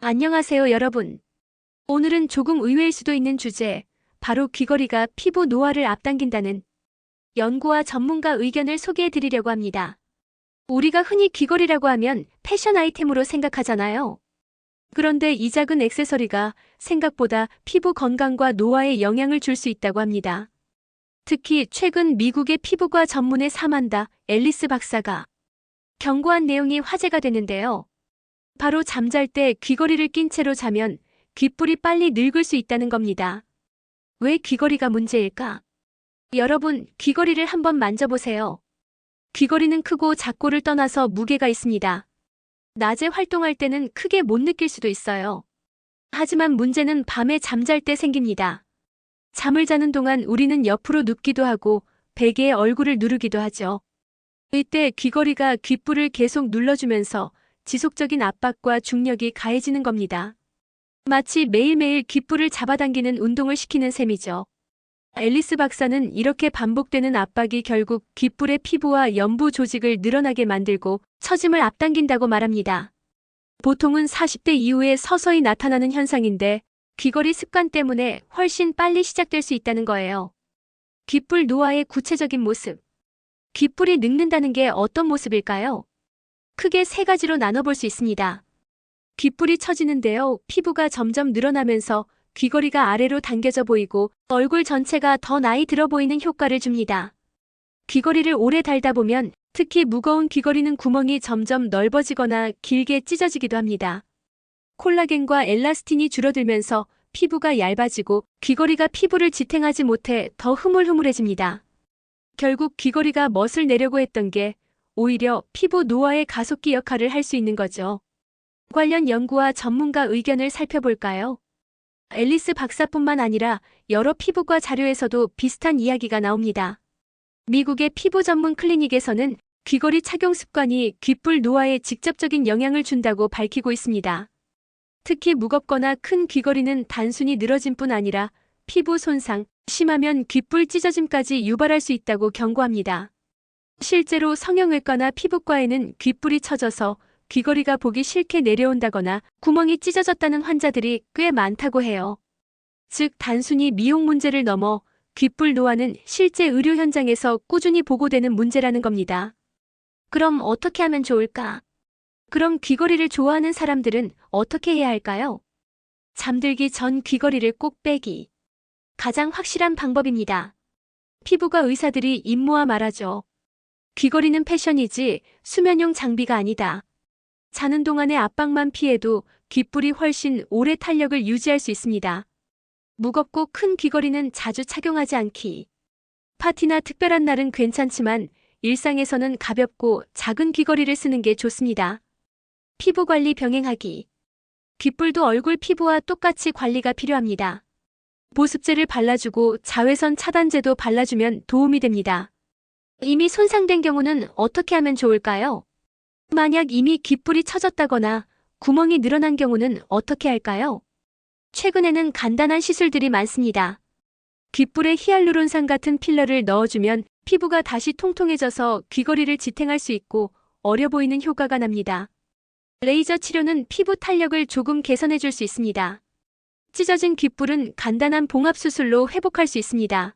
안녕하세요, 여러분. 오늘은 조금 의외일 수도 있는 주제, 바로 귀걸이가 피부 노화를 앞당긴다는 연구와 전문가 의견을 소개해 드리려고 합니다. 우리가 흔히 귀걸이라고 하면 패션 아이템으로 생각하잖아요. 그런데 이 작은 액세서리가 생각보다 피부 건강과 노화에 영향을 줄 수 있다고 합니다. 특히 최근 미국의 피부과 전문의 사만다 앨리스 박사가 경고한 내용이 화제가 됐는데요. 바로 잠잘 때 귀걸이를 낀 채로 자면 귓불이 빨리 늙을 수 있다는 겁니다. 왜 귀걸이가 문제일까? 여러분, 귀걸이를 한번 만져보세요. 귀걸이는 크고 작고를 떠나서 무게가 있습니다. 낮에 활동할 때는 크게 못 느낄 수도 있어요. 하지만 문제는 밤에 잠잘 때 생깁니다. 잠을 자는 동안 우리는 옆으로 눕기도 하고 베개에 얼굴을 누르기도 하죠. 이때 귀걸이가 귓불을 계속 눌러주면서 지속적인 압박과 중력이 가해지는 겁니다. 마치 매일매일 귓불을 잡아당기는 운동을 시키는 셈이죠. 앨리스 박사는 이렇게 반복되는 압박이 결국 귓불의 피부와 연부 조직을 늘어나게 만들고 처짐을 앞당긴다고 말합니다. 보통은 40대 이후에 서서히 나타나는 현상인데 귀걸이 습관 때문에 훨씬 빨리 시작될 수 있다는 거예요. 귓불 노화의 구체적인 모습. 귓불이 늙는다는 게 어떤 모습일까요? 크게 세 가지로 나눠볼 수 있습니다. 귓불이 처지는데요. 피부가 점점 늘어나면서 귀걸이가 아래로 당겨져 보이고 얼굴 전체가 더 나이 들어 보이는 효과를 줍니다. 귀걸이를 오래 달다 보면 특히 무거운 귀걸이는 구멍이 점점 넓어지거나 길게 찢어지기도 합니다. 콜라겐과 엘라스틴이 줄어들면서 피부가 얇아지고 귀걸이가 피부를 지탱하지 못해 더 흐물흐물해집니다. 결국 귀걸이가 멋을 내려고 했던 게 오히려 피부 노화의 가속기 역할을 할 수 있는 거죠. 관련 연구와 전문가 의견을 살펴볼까요? 앨리스 박사뿐만 아니라 여러 피부과 자료에서도 비슷한 이야기가 나옵니다. 미국의 피부 전문 클리닉에서는 귀걸이 착용 습관이 귓불 노화에 직접적인 영향을 준다고 밝히고 있습니다. 특히 무겁거나 큰 귀걸이는 단순히 늘어짐뿐 아니라 피부 손상, 심하면 귓불 찢어짐까지 유발할 수 있다고 경고합니다. 실제로 성형외과나 피부과에는 귓불이 처져서 귀걸이가 보기 싫게 내려온다거나 구멍이 찢어졌다는 환자들이 꽤 많다고 해요. 즉, 단순히 미용 문제를 넘어 귓불 노화는 실제 의료 현장에서 꾸준히 보고되는 문제라는 겁니다. 그럼 어떻게 하면 좋을까? 그럼 귀걸이를 좋아하는 사람들은 어떻게 해야 할까요? 잠들기 전 귀걸이를 꼭 빼기. 가장 확실한 방법입니다. 피부과 의사들이 입모아 말하죠. 귀걸이는 패션이지 수면용 장비가 아니다. 자는 동안의 압박만 피해도 귓불이 훨씬 오래 탄력을 유지할 수 있습니다. 무겁고 큰 귀걸이는 자주 착용하지 않기. 파티나 특별한 날은 괜찮지만 일상에서는 가볍고 작은 귀걸이를 쓰는 게 좋습니다. 피부 관리 병행하기. 귓불도 얼굴 피부와 똑같이 관리가 필요합니다. 보습제를 발라주고 자외선 차단제도 발라주면 도움이 됩니다. 이미 손상된 경우는 어떻게 하면 좋을까요? 만약 이미 귓불이 처졌다거나 구멍이 늘어난 경우는 어떻게 할까요? 최근에는 간단한 시술들이 많습니다. 귓불에 히알루론산 같은 필러를 넣어주면 피부가 다시 통통해져서 귀걸이를 지탱할 수 있고 어려 보이는 효과가 납니다. 레이저 치료는 피부 탄력을 조금 개선해 줄 수 있습니다. 찢어진 귓불은 간단한 봉합 수술로 회복할 수 있습니다.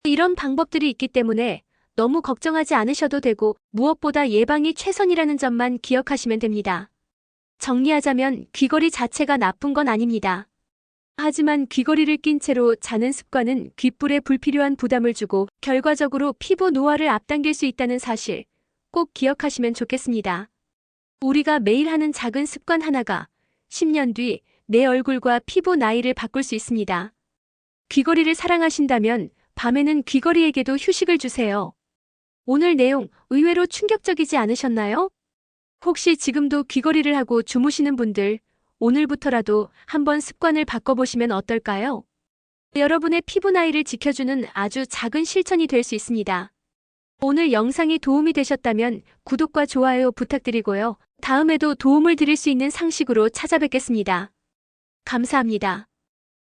이런 방법들이 있기 때문에 너무 걱정하지 않으셔도 되고 무엇보다 예방이 최선이라는 점만 기억하시면 됩니다. 정리하자면 귀걸이 자체가 나쁜 건 아닙니다. 하지만 귀걸이를 낀 채로 자는 습관은 귓불에 불필요한 부담을 주고 결과적으로 피부 노화를 앞당길 수 있다는 사실 꼭 기억하시면 좋겠습니다. 우리가 매일 하는 작은 습관 하나가 10년 뒤 내 얼굴과 피부 나이를 바꿀 수 있습니다. 귀걸이를 사랑하신다면 밤에는 귀걸이에게도 휴식을 주세요. 오늘 내용 의외로 충격적이지 않으셨나요? 혹시 지금도 귀걸이를 하고 주무시는 분들, 오늘부터라도 한번 습관을 바꿔보시면 어떨까요? 여러분의 피부 나이를 지켜주는 아주 작은 실천이 될 수 있습니다. 오늘 영상이 도움이 되셨다면 구독과 좋아요 부탁드리고요. 다음에도 도움을 드릴 수 있는 상식으로 찾아뵙겠습니다. 감사합니다.